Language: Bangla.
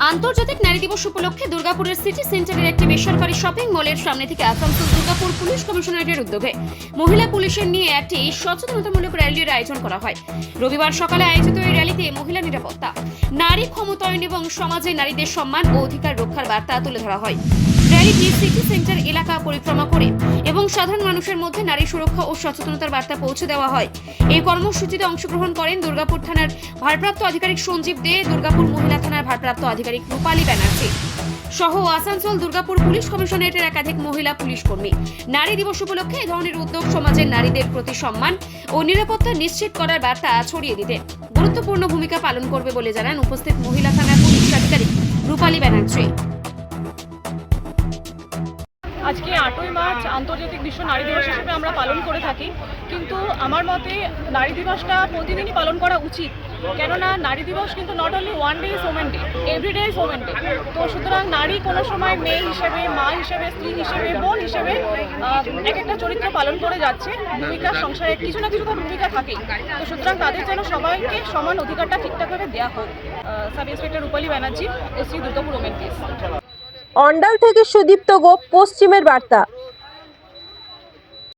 আন্তর্জাতিক নারী দিবস উপলক্ষে দুর্গাপুরের সিটি সেন্টারের একটি বেসরকারি শপিং মলের সামনে থেকে আসানসোল দুর্গাপুর পুলিশ কমিশনারেটের উদ্যোগে মহিলা পুলিশের নিয়ে একটি সচেতনতামূলক র্যালির আয়োজন করা হয়। রবিবার সকালে আয়োজিত এই র্যালিতে মহিলা নিরাপত্তা, নারী ক্ষমতায়ন এবং সমাজে নারীদের সম্মান ও অধিকার রক্ষার বার্তা তুলে ধরা হয়। র্যালিটি সিটি সেন্টার এলাকা পরিক্রমা করে এবং সাধারণ মানুষের মধ্যে নারী সুরক্ষা ও সচেতনতার বার্তা পৌঁছে দেওয়া হয়। এই কর্মসূচিতে অংশগ্রহণ করেন দুর্গাপুর থানার ভারপ্রাপ্ত আধিকারিক সঞ্জীব দে, দুর্গাপুর মহিলা থানার ভারপ্রাপ্ত আধিকারিক রূপালী ব্যানার্জি সহ আসানসোল দুর্গাপুর পুলিশ কমিশনারেটের একাধিক মহিলা পুলিশ কর্মী। নারী দিবস উপলক্ষে এই ধরনের উদ্যোগ সমাজের নারীদের প্রতি সম্মান ও নিরাপত্তা নিশ্চিত করার বার্তা ছড়িয়ে দিতে গুরুত্বপূর্ণ ভূমিকা পালন করবে বলে জানান উপস্থিত মহিলা থানার পুলিশ আধিকারিক রূপালী ব্যানার্জি। আজকে 8ই মার্চ আন্তর্জাতিক বিশ্ব নারী দিবস হিসেবে আমরা পালন করে থাকি, কিন্তু আমার মতে নারী দিবসটা প্রতিদিনই পালন করা উচিত। কেননা নারী দিবস কিন্তু not only one day is women day, everyday is women day. তো সুতরাং নারী কোনো সময় মেয়ে হিসেবে, মা হিসেবে, স্ত্রী হিসেবে, বোন হিসেবে এক একটা চরিত্র পালন করে যাচ্ছে। ভূমিকা সংসারে কিছু না কিছু তো ভূমিকা থাকেই। তো সুতরাং তাদের যেন সবাইকে সমান অধিকারটা ঠিকঠাকভাবে দেওয়া হোক। Sub inspector Rupali Banerjee, AC Durgapur women case. Andal থেকে সুদীপ্ত গোপ, পশ্চিমের বার্তা।